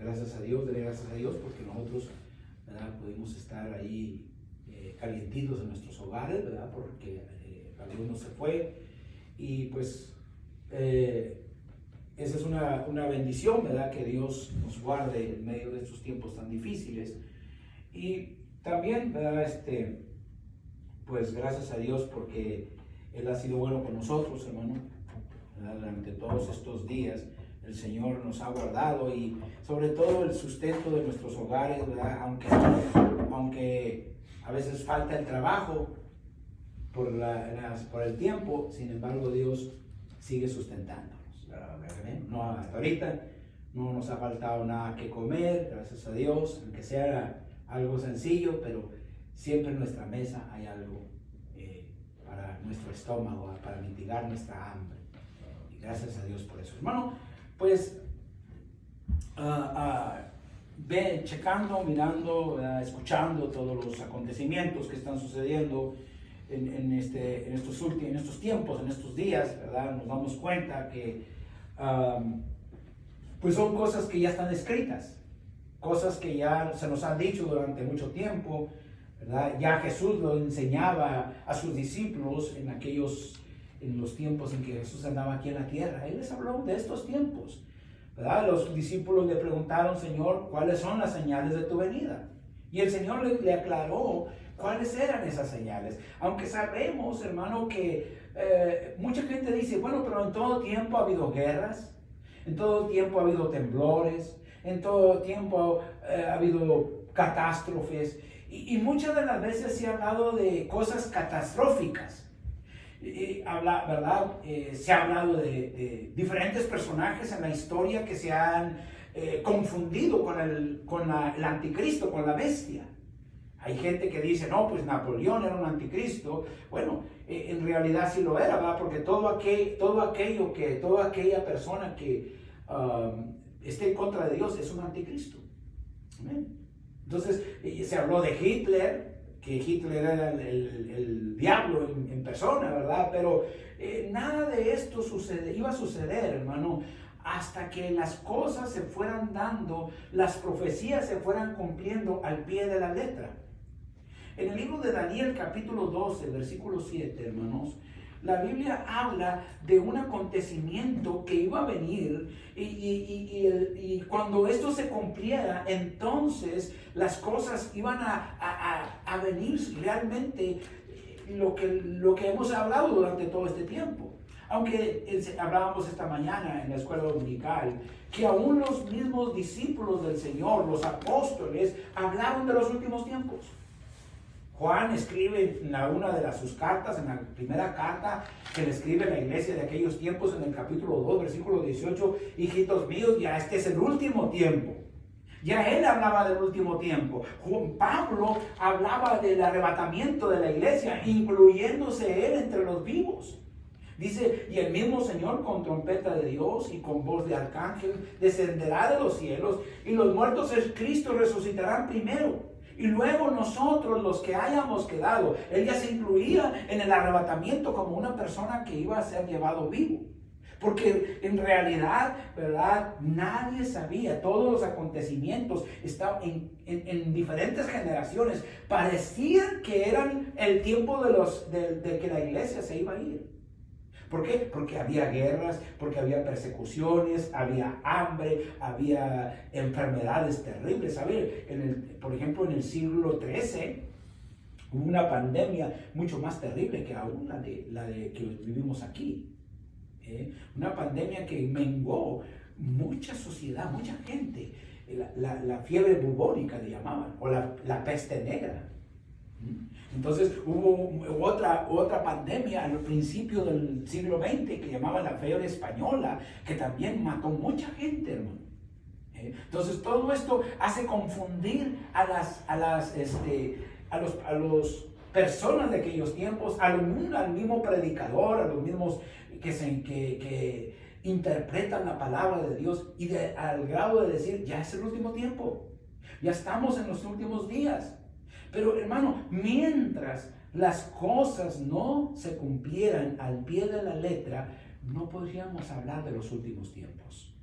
gracias a Dios, dele gracias a Dios porque nosotros, ¿verdad?, pudimos estar ahí calientitos en nuestros hogares, ¿verdad?, porque algunos se fue y pues esa es una bendición, ¿verdad?, que Dios nos guarde en medio de estos tiempos tan difíciles. Y también, ¿verdad?, pues gracias a Dios porque Él ha sido bueno con nosotros, hermano, ¿verdad? Durante todos estos días el Señor nos ha guardado y sobre todo el sustento de nuestros hogares, ¿verdad? Aunque a veces falta el trabajo por el tiempo, sin embargo Dios sigue sustentándonos, ¿verdad? No, hasta ahorita no nos ha faltado nada que comer, gracias a Dios, aunque sea algo sencillo, pero siempre en nuestra mesa hay algo para nuestro estómago, para mitigar nuestra hambre. Y gracias a Dios por eso. Hermano, pues checando, mirando, escuchando todos los acontecimientos que están sucediendo en estos tiempos, en estos días, ¿verdad? Nos damos cuenta que pues son cosas que ya están escritas, cosas que ya se nos han dicho durante mucho tiempo, ¿verdad? Ya Jesús lo enseñaba a sus discípulos en los tiempos en que Jesús andaba aquí en la tierra. Él les habló de estos tiempos, ¿verdad? Los discípulos le preguntaron, Señor, ¿cuáles son las señales de tu venida? Y el Señor le aclaró cuáles eran esas señales. Aunque sabemos, hermano, que mucha gente dice, bueno, pero en todo tiempo ha habido guerras, en todo tiempo ha habido temblores, en todo tiempo ha habido catástrofes. Y muchas de las veces se ha hablado de cosas catastróficas. ¿Verdad? Se ha hablado de diferentes personajes en la historia que se han confundido con el anticristo, con la bestia. Hay gente que dice, no, pues Napoleón era un anticristo. Bueno, en realidad sí lo era, ¿verdad? Porque toda aquella persona que esté en contra de Dios es un anticristo. Amén. Entonces, se habló de Hitler, que Hitler era el diablo en persona, ¿verdad? Pero nada de esto iba a suceder, hermano, hasta que las cosas se fueran dando, las profecías se fueran cumpliendo al pie de la letra. En el libro de Daniel, capítulo 12, versículo 7, hermanos, la Biblia habla de un acontecimiento que iba a venir y cuando esto se cumpliera, entonces las cosas iban a venir realmente lo que hemos hablado durante todo este tiempo. Aunque hablábamos esta mañana en la escuela dominical, que aún los mismos discípulos del Señor, los apóstoles, hablaron de los últimos tiempos. Juan escribe en una de sus cartas, en la primera carta que le escribe a la iglesia de aquellos tiempos, en el capítulo 2, versículo 18, hijitos míos, ya este es el último tiempo. Ya él hablaba del último tiempo. Juan Pablo hablaba del arrebatamiento de la iglesia, incluyéndose él entre los vivos. Dice, y el mismo Señor con trompeta de Dios y con voz de arcángel descenderá de los cielos, y los muertos en Cristo resucitarán primero. Y luego nosotros, los que hayamos quedado, él ya se incluía en el arrebatamiento como una persona que iba a ser llevado vivo. Porque en realidad, ¿verdad? Nadie sabía. Todos los acontecimientos estaban en diferentes generaciones. Parecían que eran el tiempo de que la iglesia se iba a ir. ¿Por qué? Porque había guerras, porque había persecuciones, había hambre, había enfermedades terribles. A ver, por ejemplo, en el siglo XIII hubo una pandemia mucho más terrible que aún la de que vivimos aquí. Una pandemia que menguó mucha sociedad, mucha gente. La fiebre bubónica le llamaban, o la peste negra. Entonces hubo otra pandemia al principio del siglo XX que llamaban la fiebre española, que también mató mucha gente, hermano. Entonces todo esto hace confundir a los personas de aquellos tiempos, al mismo predicador, a los mismos que interpretan la palabra de Dios al grado de decir, ya es el último tiempo, ya estamos en los últimos días. Pero hermano, mientras las cosas no se cumplieran al pie de la letra, no podríamos hablar de los últimos tiempos.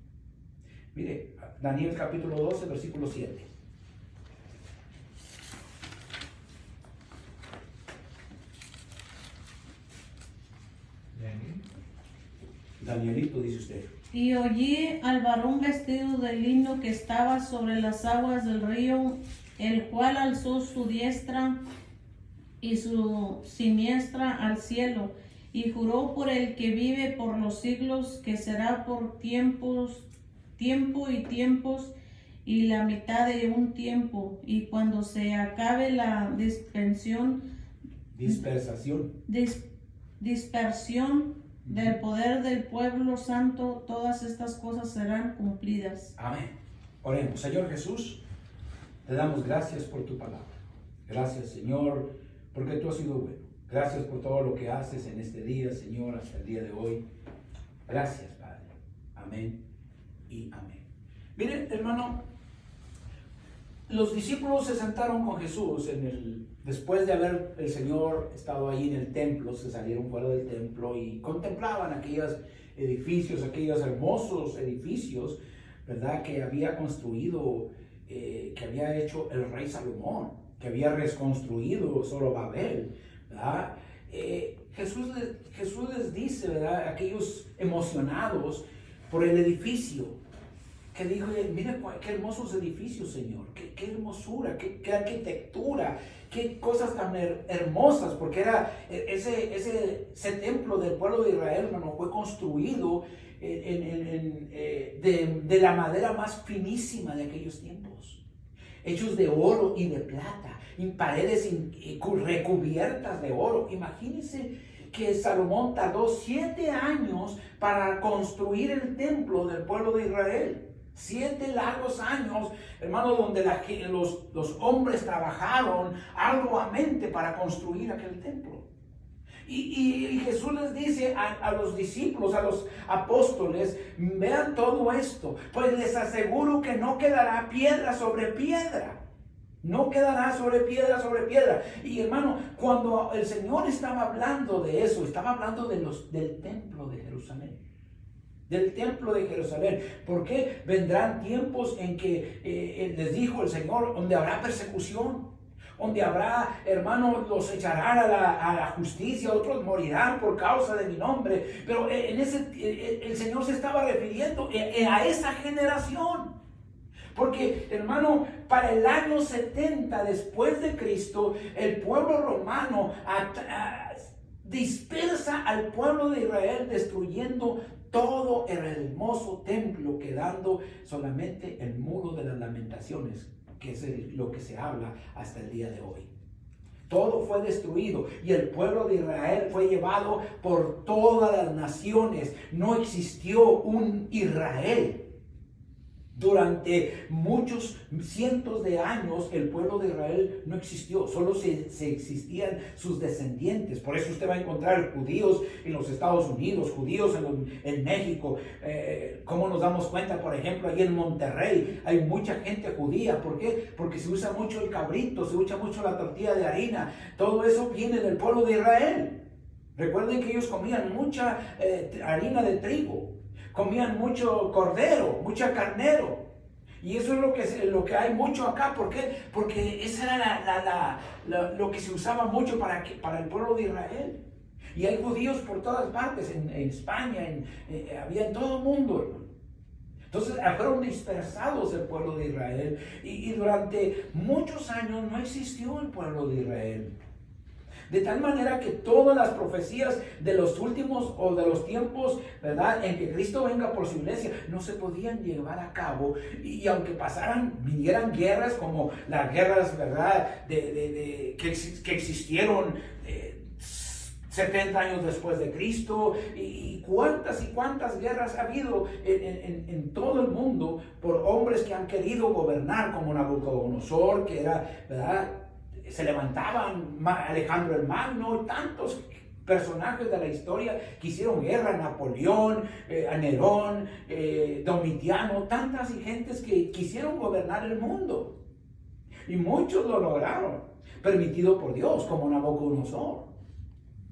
Mire, Daniel capítulo 12, versículo 7. Danielito, dice usted. Y oí al varón vestido de lino que estaba sobre las aguas del río, el cual alzó su diestra y su siniestra al cielo, y juró por el que vive por los siglos, que será por tiempo y tiempos, y la mitad de un tiempo, y cuando se acabe la dispersión del poder del pueblo santo, todas estas cosas serán cumplidas. Amén. Oremos. Señor Jesús, te damos gracias por tu palabra. Gracias, Señor, porque tú has sido bueno. Gracias por todo lo que haces en este día, Señor, hasta el día de hoy. Gracias, Padre. Amén y amén. Miren, hermano, los discípulos se sentaron con Jesús después de haber el Señor estado ahí en el templo. Se salieron fuera del templo y contemplaban aquellos edificios, aquellos hermosos edificios, ¿verdad?, que había construido, que había hecho el rey Salomón, que había reconstruido Zorobabel, ¿verdad? Jesús les dice, ¿verdad?, aquellos emocionados por el edificio, que dijo: mira qué hermosos edificios, Señor, qué hermosura, qué arquitectura, qué cosas tan hermosas, porque era ese templo del pueblo de Israel, hermano, fue construido de la madera más finísima de aquellos tiempos, hechos de oro y de plata, en paredes recubiertas de oro. Imagínense que Salomón tardó 7 años para construir el templo del pueblo de Israel. 7 largos años, hermano, donde los hombres trabajaron arduamente para construir aquel templo. Y Jesús les dice a los discípulos, a los apóstoles: vean todo esto, pues les aseguro que no quedará piedra sobre piedra. No quedará sobre piedra sobre piedra. Y hermano, cuando el Señor estaba hablando de eso, estaba hablando del templo de Jerusalén. Del templo de Jerusalén. Porque vendrán tiempos en que les dijo el Señor, donde habrá persecución, donde habrá, hermanos, los echarán a la justicia, otros morirán por causa de mi nombre. Pero el Señor se estaba refiriendo a esa generación. Porque, hermano, para el año 70 después de Cristo, el pueblo romano dispersa al pueblo de Israel, destruyendo todo el hermoso templo, quedando solamente el muro de las lamentaciones, que es lo que se habla hasta el día de hoy. Todo fue destruido y el pueblo de Israel fue llevado por todas las naciones. No existió un Israel. Durante muchos cientos de años el pueblo de Israel no existió, solo se existían sus descendientes. Por eso usted va a encontrar judíos en los Estados Unidos, judíos en México. ¿Cómo nos damos cuenta? Por ejemplo, ahí en Monterrey hay mucha gente judía. ¿Por qué? Porque se usa mucho el cabrito, se usa mucho la tortilla de harina. Todo eso viene del pueblo de Israel. Recuerden que ellos comían mucha harina de trigo. Comían mucho cordero, mucho carnero. Y eso es lo que hay mucho acá. ¿Por qué? Porque esa era lo que se usaba mucho para el pueblo de Israel. Y hay judíos por todas partes, en España, había en todo el mundo, hermano. Entonces fueron dispersados el pueblo de Israel. Y durante muchos años no existió el pueblo de Israel. De tal manera que todas las profecías de los últimos o de los tiempos, ¿verdad?, en que Cristo venga por su iglesia, no se podían llevar a cabo. Y aunque vinieran guerras como las guerras, ¿verdad?, que existieron 70 años después de Cristo, y cuántas guerras ha habido en todo el mundo por hombres que han querido gobernar, como Nabucodonosor, que era, ¿verdad?, se levantaban, Alejandro el Magno, tantos personajes de la historia que hicieron guerra, Napoleón, Nerón, Domitiano, tantas gentes que quisieron gobernar el mundo. Y muchos lo lograron, permitido por Dios, como Nabucodonosor.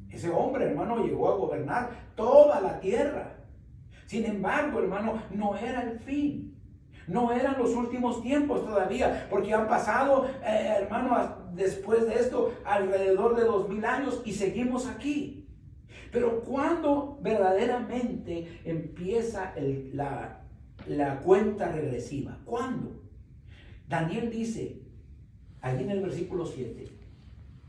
Ese hombre, hermano, llegó a gobernar toda la tierra. Sin embargo, hermano, no era el fin. No eran los últimos tiempos todavía, porque han pasado, hermanos, después de esto, alrededor de 2000 años y seguimos aquí. Pero ¿cuándo verdaderamente empieza la cuenta regresiva? ¿Cuándo? Daniel dice, allí en el versículo 7,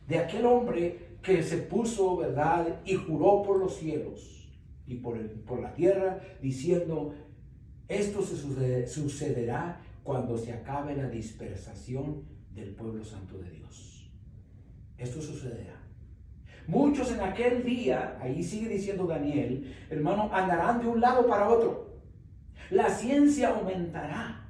de aquel hombre que se puso, ¿verdad? Y juró por los cielos y por la tierra, diciendo, esto sucederá cuando se acabe la dispersación del pueblo santo de Dios. Esto sucederá. Muchos en aquel día, ahí sigue diciendo Daniel, hermano, andarán de un lado para otro. La ciencia aumentará.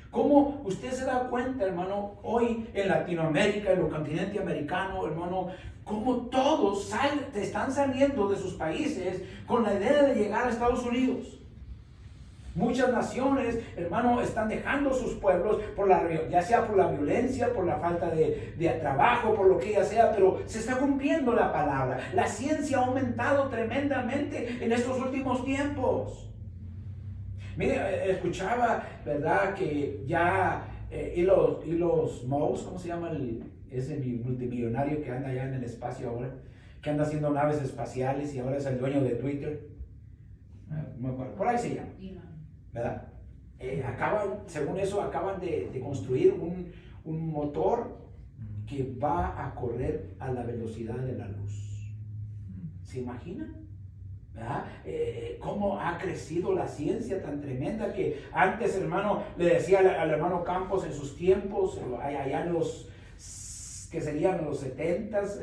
¿Cómo usted se da cuenta, hermano, hoy en Latinoamérica, en el continente americano, hermano, cómo todos están saliendo de sus países con la idea de llegar a Estados Unidos? Muchas naciones, hermano, están dejando sus pueblos, ya sea por la violencia, por la falta de trabajo, por lo que ya sea, pero se está cumpliendo la palabra. La ciencia ha aumentado tremendamente en estos últimos tiempos. Mire, escuchaba, ¿verdad? Que ya Elon Musk, ¿cómo se llama ese multimillonario que anda allá en el espacio ahora? Que anda haciendo naves espaciales y ahora es el dueño de Twitter. Por ahí se llama, ¿verdad? Según eso, acaban de construir un motor que va a correr a la velocidad de la luz. ¿Se imaginan? ¿Verdad? Cómo ha crecido la ciencia tan tremenda que antes, hermano, le decía al hermano Campos en sus tiempos, allá en los que serían los 70s,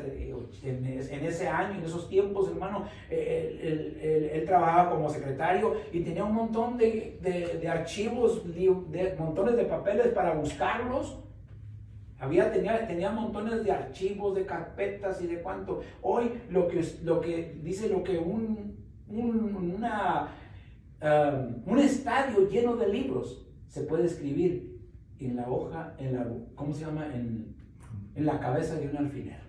en ese año, en esos tiempos, hermano, él trabajaba como secretario y tenía un montón de archivos, montones de papeles para buscarlos. Tenía montones de archivos, de carpetas y de cuánto. Hoy lo que dice un estadio lleno de libros se puede escribir en la hoja, ¿cómo se llama? En la cabeza de un alfiler.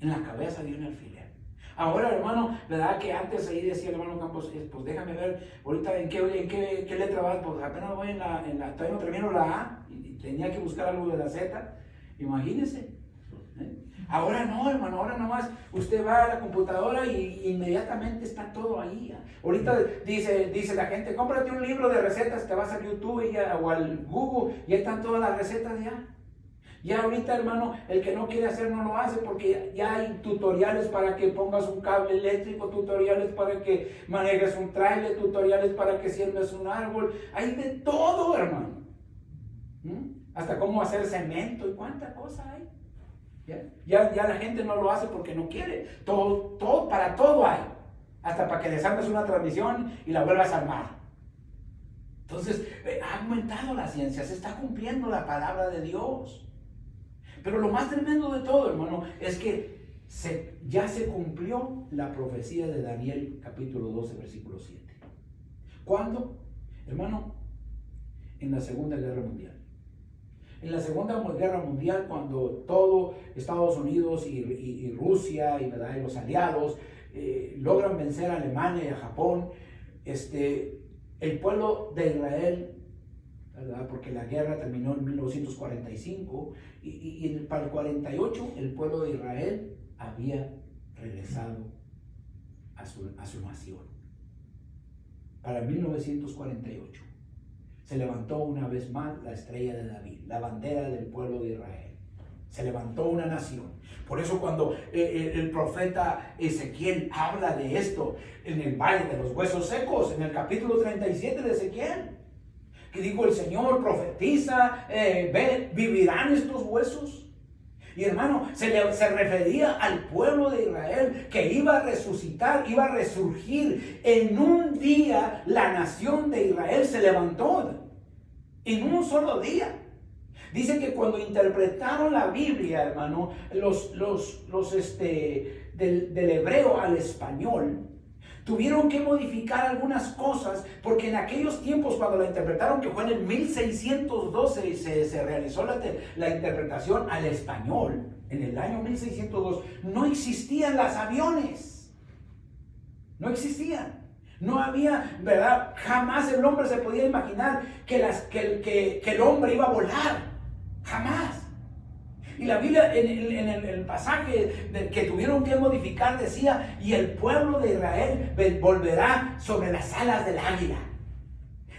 En la cabeza de un alfiler. Ahora, hermano, ¿verdad que antes ahí decía el hermano Campos, pues déjame ver ahorita en qué letra vas? Pues apenas voy todavía no termino la A y tenía que buscar algo de la Z. Imagínense. Ahora no, hermano, ahora nomás usted va a la computadora y inmediatamente está todo ahí. Ahorita dice la gente, cómprate un libro de recetas, te vas a YouTube o al Google, y ahí están todas las recetas ya. Ya ahorita, hermano, el que no quiere hacer no lo hace porque ya hay tutoriales para que pongas un cable eléctrico, tutoriales para que manejes un trailer, tutoriales para que siembres un árbol. Hay de todo, hermano. Hasta cómo hacer cemento y cuánta cosa hay. Ya la gente no lo hace porque no quiere. Para todo hay. Hasta para que desarmes una transmisión y la vuelvas a armar. Entonces, ha aumentado la ciencia, se está cumpliendo la palabra de Dios. Pero lo más tremendo de todo, hermano, es que ya se cumplió la profecía de Daniel, capítulo 12, versículo 7. ¿Cuándo? Hermano, en la Segunda Guerra Mundial. En la Segunda Guerra Mundial, cuando todo Estados Unidos y Rusia y los aliados logran vencer a Alemania y a Japón, el pueblo de Israel, ¿verdad? Porque la guerra terminó en 1945 y para el 48 el pueblo de Israel había regresado a su nación. Para 1948 se levantó una vez más la estrella de David, la bandera del pueblo de Israel. Se levantó una nación. Por eso cuando el profeta Ezequiel habla de esto en el valle de los huesos secos, en el capítulo 37 de Ezequiel, que dijo el Señor, profetiza, ¿vivirán estos huesos? Y hermano, se refería al pueblo de Israel que iba a resucitar, iba a resurgir. En un día la nación de Israel se levantó. En un solo día. Dice que cuando interpretaron la Biblia, hermano, del hebreo al español, tuvieron que modificar algunas cosas, porque en aquellos tiempos cuando la interpretaron, que fue en el 1612, se realizó la interpretación al español, en el año 1602, no existían los aviones, no existían. No había, ¿verdad? Jamás el hombre se podía imaginar que el hombre iba a volar. Jamás. Y la Biblia en el pasaje que tuvieron que modificar decía, y el pueblo de Israel volverá sobre las alas del águila.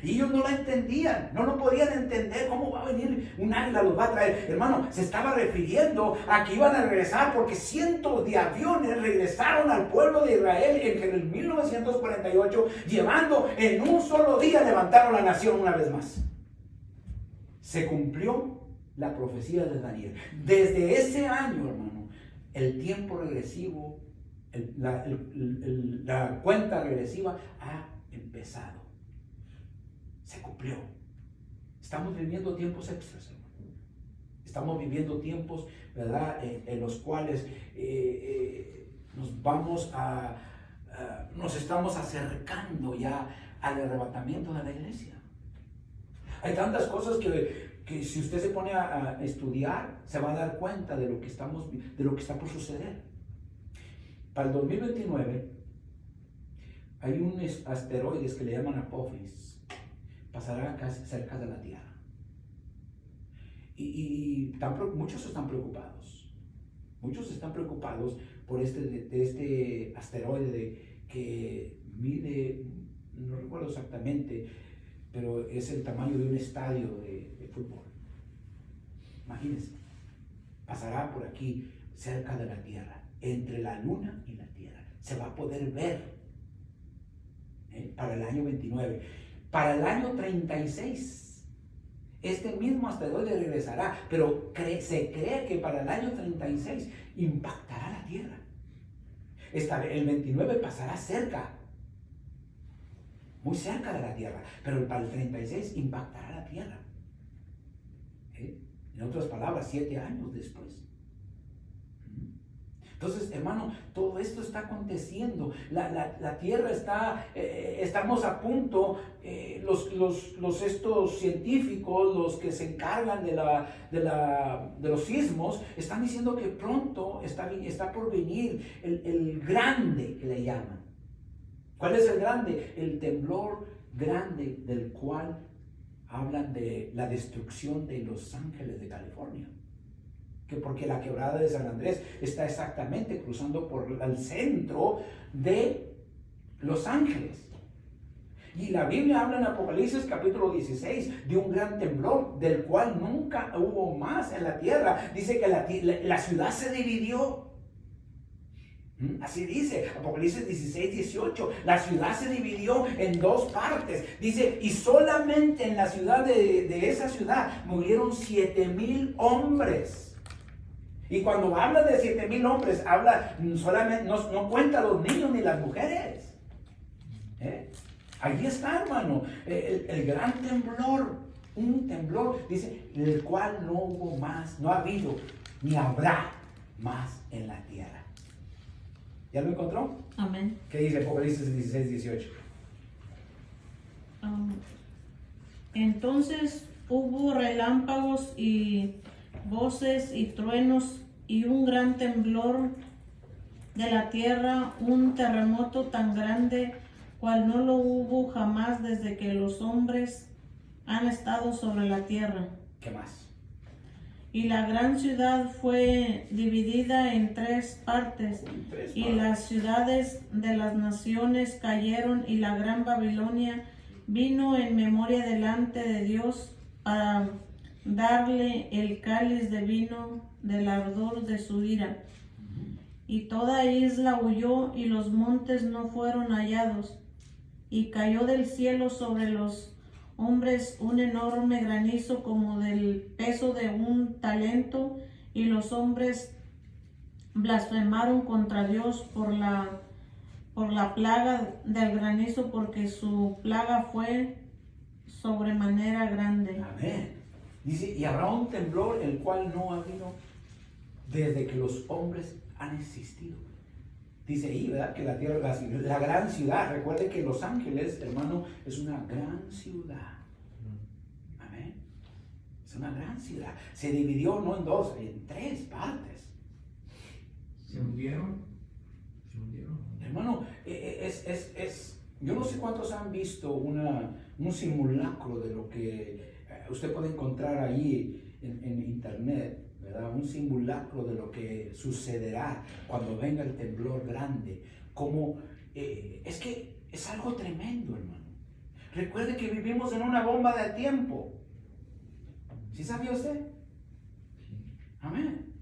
Y ellos no la entendían, no lo podían entender. ¿Cómo va a venir un águila, los va a traer? Hermano, se estaba refiriendo a que iban a regresar, porque cientos de aviones regresaron al pueblo de Israel en el 1948, llevando en un solo día, levantaron la nación una vez más. Se cumplió la profecía de Daniel. Desde ese año, hermano, el tiempo regresivo, la cuenta regresiva ha empezado. Se cumplió. Estamos viviendo tiempos extras, hermano. Estamos viviendo tiempos, ¿verdad?, en los cuales nos estamos acercando ya al arrebatamiento de la iglesia. Hay tantas cosas que si usted se pone a estudiar, se va a dar cuenta de lo que está por suceder. Para el 2029 hay un asteroide que le llaman Apophis. Pasará casi cerca de la Tierra. Y muchos están preocupados. Muchos están preocupados por este asteroide que mide, no recuerdo exactamente, pero es el tamaño de un estadio de fútbol. Imagínense, pasará por aquí cerca de la Tierra, entre la Luna y la Tierra. Se va a poder ver para el año 29. Para el año 36, este mismo asteroide regresará, pero se cree que para el año 36 impactará la Tierra. El 29 pasará cerca, muy cerca de la Tierra, pero para el 36 impactará la Tierra. En otras palabras, 7 años después. Entonces, hermano, todo esto está aconteciendo. La Tierra estamos a punto, estos científicos, los que se encargan de los sismos, están diciendo que pronto está por venir el grande, que le llaman. ¿Cuál es el grande? El temblor grande, del cual hablan de la destrucción de Los Ángeles de California. Porque la quebrada de San Andrés está exactamente cruzando por el centro de Los Ángeles. Y la Biblia habla en Apocalipsis capítulo 16 de un gran temblor, del cual nunca hubo más en la tierra. Dice que la ciudad se dividió. Así dice Apocalipsis 16, 18. La ciudad se dividió en 2 partes. Dice, y solamente en la ciudad de esa ciudad murieron 7,000 hombres. Y cuando habla de 7,000 hombres, habla solamente, no cuenta a los niños ni las mujeres. Allí está, hermano, el gran temblor. Un temblor, dice, el cual no hubo más, no ha habido, ni habrá más en la tierra. ¿Ya lo encontró? Amén. ¿Qué dice Apocalipsis 16, 18? Entonces hubo relámpagos y voces y truenos y un gran temblor de la tierra, un terremoto tan grande cual no lo hubo jamás desde que los hombres han estado sobre la tierra. ¿Qué más? Y la gran ciudad fue dividida en 3 partes, y las ciudades de las naciones cayeron, y la gran Babilonia vino en memoria delante de Dios para darle el cáliz de vino del ardor de su ira. Y toda isla huyó, y los montes no fueron hallados. Y cayó del cielo sobre los hombres un enorme granizo como del peso de un talento, y los hombres blasfemaron contra Dios por la plaga del granizo, porque su plaga fue sobremanera grande. Amén. Dice, y habrá un temblor el cual no ha habido desde que los hombres han existido. Dice ahí, ¿verdad? Que la tierra, la gran ciudad. Recuerde que Los Ángeles, hermano, es una gran ciudad. Amén. Es una gran ciudad. Se dividió no en 2, en 3 partes. ¿Se hundieron? Hermano, es Yo no sé cuántos han visto un simulacro de lo que usted puede encontrar ahí en internet, ¿verdad? Un simulacro de lo que sucederá cuando venga el temblor grande. Como, es que es algo tremendo, hermano. Recuerde que vivimos en una bomba de tiempo. ¿Sí sabía usted? Amén.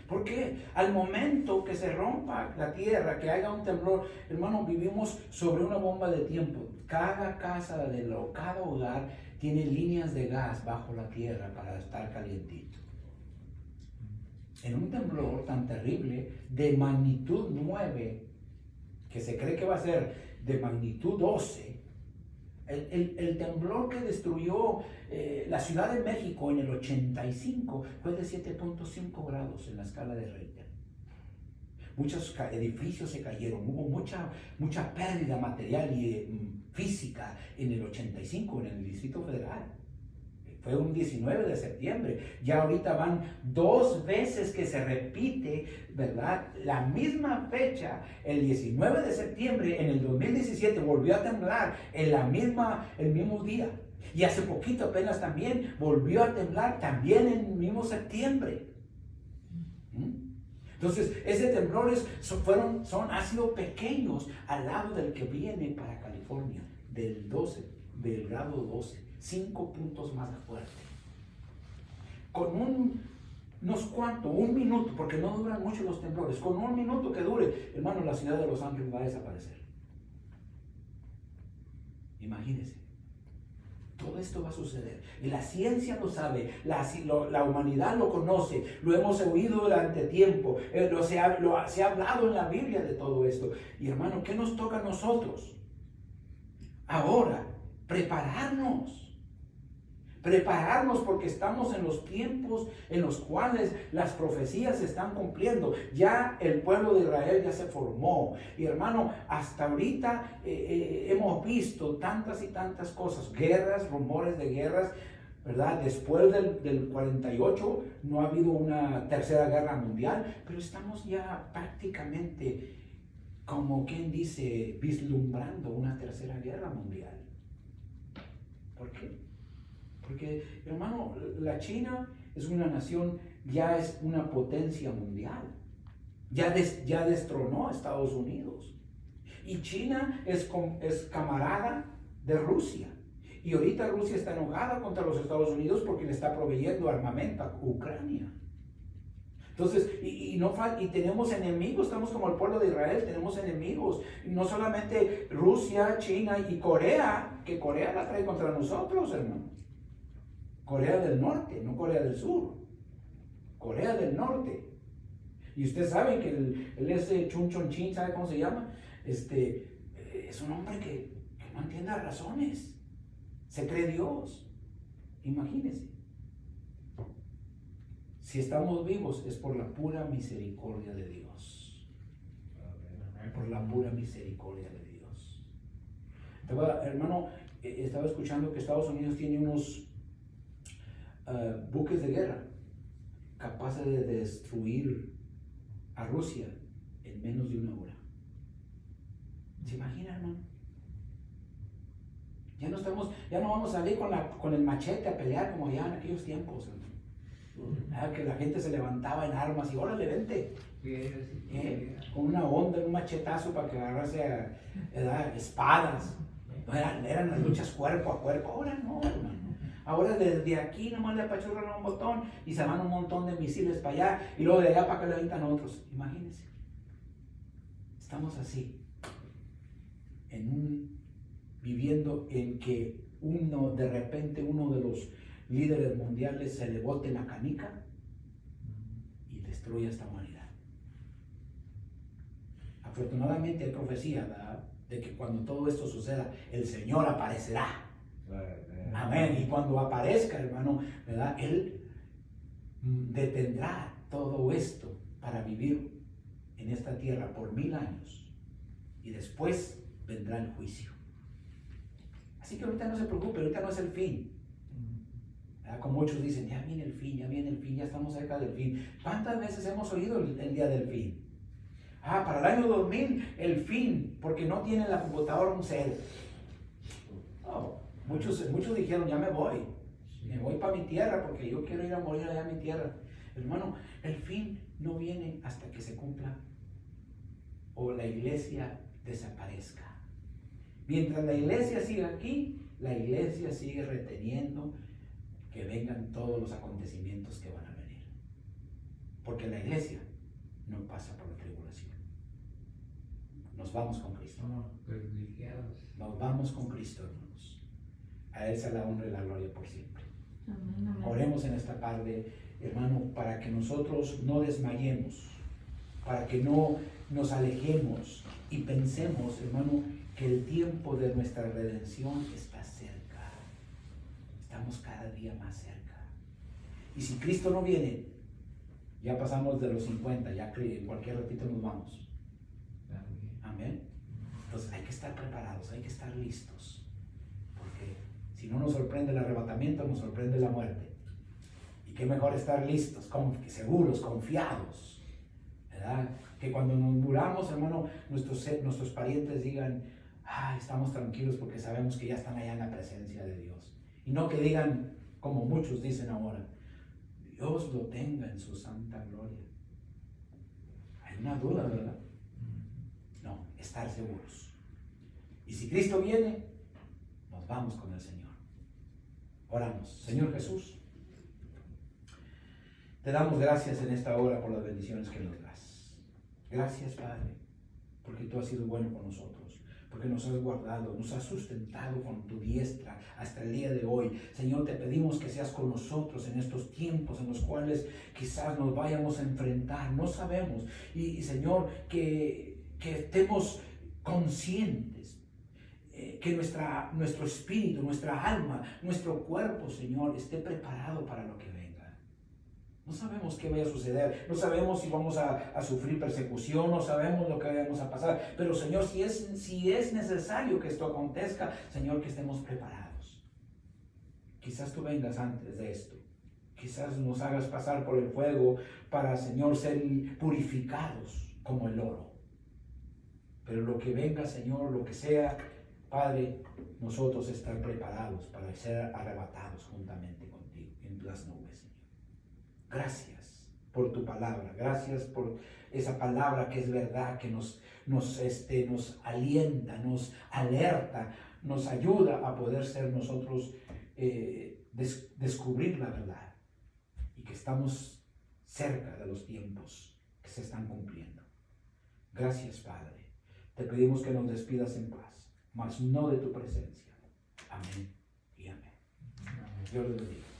Porque al momento que se rompa la tierra, que haya un temblor, hermano, vivimos sobre una bomba de tiempo. Cada casa cada hogar tiene líneas de gas bajo la tierra para estar calientito. En un temblor tan terrible de magnitud 9, que se cree que va a ser de magnitud 12, el temblor que destruyó la Ciudad de México en el 85 fue de 7.5 grados en la escala de Richter. Muchos edificios se cayeron, hubo mucha pérdida material y física en el 85 en el Distrito Federal. Fue un 19 de septiembre. Ya ahorita van 2 veces que se repite, ¿verdad? La misma fecha, el 19 de septiembre en el 2017 volvió a temblar el mismo día. Y hace poquito apenas también volvió a temblar también en el mismo septiembre. Entonces, ese temblor han sido pequeños al lado del que viene para California, del grado 12. 5 puntos más fuerte. Con un minuto, porque no duran mucho los temblores, con un minuto que dure, hermano, la ciudad de Los Ángeles va a desaparecer. Imagínense. Todo esto va a suceder. Y la ciencia lo sabe, la humanidad lo conoce, lo hemos oído durante tiempo, se ha hablado en la Biblia de todo esto. Y hermano, ¿qué nos toca a nosotros? Ahora, prepararnos porque estamos en los tiempos en los cuales las profecías se están cumpliendo. Ya el pueblo de Israel ya se formó. Y hermano, hasta ahorita hemos visto tantas y tantas cosas, guerras, rumores de guerras, ¿verdad? Después del 48 no ha habido una tercera guerra mundial, pero estamos ya prácticamente, como quien dice, vislumbrando una tercera guerra mundial. ¿Por qué? Porque, hermano, la China es una nación, ya es una potencia mundial. Ya destronó a Estados Unidos. Y China es camarada de Rusia. Y ahorita Rusia está enojada contra los Estados Unidos porque le está proveyendo armamento a Ucrania. Entonces, y tenemos enemigos, estamos como el pueblo de Israel, tenemos enemigos. Y no solamente Rusia, China y Corea, que Corea la trae contra nosotros, hermano. Corea del Norte, no Corea del Sur. Corea del Norte. Y usted sabe que ese Chun Chon Chin, ¿sabe cómo se llama? Es un hombre que no entiende razones. Se cree Dios. Imagínese. Si estamos vivos es por la pura misericordia de Dios. Por la pura misericordia de Dios. Hermano, estaba escuchando que Estados Unidos tiene unos buques de guerra capaces de destruir a Rusia en menos de 1 hora. ¿Se imagina, hermano? Ya no vamos a salir con el machete a pelear como ya en aquellos tiempos, hermano. Que la gente se levantaba en armas y órale, vente. Con una onda, un machetazo para que agarrase espadas. Eran las luchas cuerpo a cuerpo. Ahora no, hermano. Ahora desde aquí nomás le apachurran un botón y se van un montón de misiles para allá y luego de allá para acá le aventan otros. Imagínense. Estamos así. Viviendo en que de repente uno de los líderes mundiales se le bote la canica y destruya esta humanidad. Afortunadamente hay profecía, ¿verdad?, de que cuando todo esto suceda, el Señor aparecerá. Amén. Y cuando aparezca, hermano, ¿verdad?, Él detendrá todo esto para vivir en esta tierra por 1000 años. Y después vendrá el juicio. Así que ahorita no se preocupe, ahorita no es el fin. Como muchos dicen, ya viene el fin, ya estamos cerca del fin. ¿Cuántas veces hemos oído el día del fin? Para el año 2000, el fin, porque no tienen la computadora un cel. Muchos dijeron, ya me voy para mi tierra, porque yo quiero ir a morir allá a mi tierra. Hermano, el fin no viene hasta que se cumpla o la iglesia desaparezca. Mientras la iglesia siga aquí, la iglesia sigue reteniendo que vengan todos los acontecimientos que van a venir. Porque la iglesia no pasa por la tribulación. Nos vamos con Cristo. Nos vamos con Cristo, hermanos. A Él sea la honra y la gloria por siempre. Amén, amén. Oremos en esta tarde, hermano, para que nosotros no desmayemos, para que no nos alejemos y pensemos, hermano, que el tiempo de nuestra redención está cerca. Estamos cada día más cerca. Y si Cristo no viene, ya pasamos de los 50, ya en cualquier ratito nos vamos. Amén. Entonces hay que estar preparados, hay que estar listos. Porque si no nos sorprende el arrebatamiento, nos sorprende la muerte. Y qué mejor estar listos, seguros, confiados, ¿verdad? Que cuando nos muramos, hermano, nuestros parientes digan, estamos tranquilos porque sabemos que ya están allá en la presencia de Dios. Y no que digan, como muchos dicen ahora, Dios lo tenga en su santa gloria. Hay una duda, ¿verdad? No, estar seguros. Y si Cristo viene, nos vamos con el Señor. Oramos. Señor Jesús, te damos gracias en esta hora por las bendiciones que nos das. Gracias, Padre, porque tú has sido bueno con nosotros, porque nos has guardado, nos has sustentado con tu diestra hasta el día de hoy. Señor, te pedimos que seas con nosotros en estos tiempos en los cuales quizás nos vayamos a enfrentar, no sabemos. Y Señor, que estemos conscientes, que nuestro espíritu, nuestra alma, nuestro cuerpo, Señor, esté preparado para lo que venga. No sabemos qué vaya a suceder, no sabemos si vamos a sufrir persecución, no sabemos lo que vayamos a pasar, pero Señor, si es necesario que esto acontezca, Señor, que estemos preparados. Quizás tú vengas antes de esto, quizás nos hagas pasar por el fuego para, Señor, ser purificados como el oro. Pero lo que venga, Señor, lo que sea, Padre, nosotros estar preparados para ser arrebatados juntamente contigo en las nubes, Señor. Gracias por tu palabra, gracias por esa palabra que es verdad, que nos alienta, nos alerta, nos ayuda a poder ser nosotros, descubrir la verdad y que estamos cerca de los tiempos que se están cumpliendo. Gracias, Padre. Te pedimos que nos despidas en paz, mas no de tu presencia. Amén y amén. Dios les bendiga.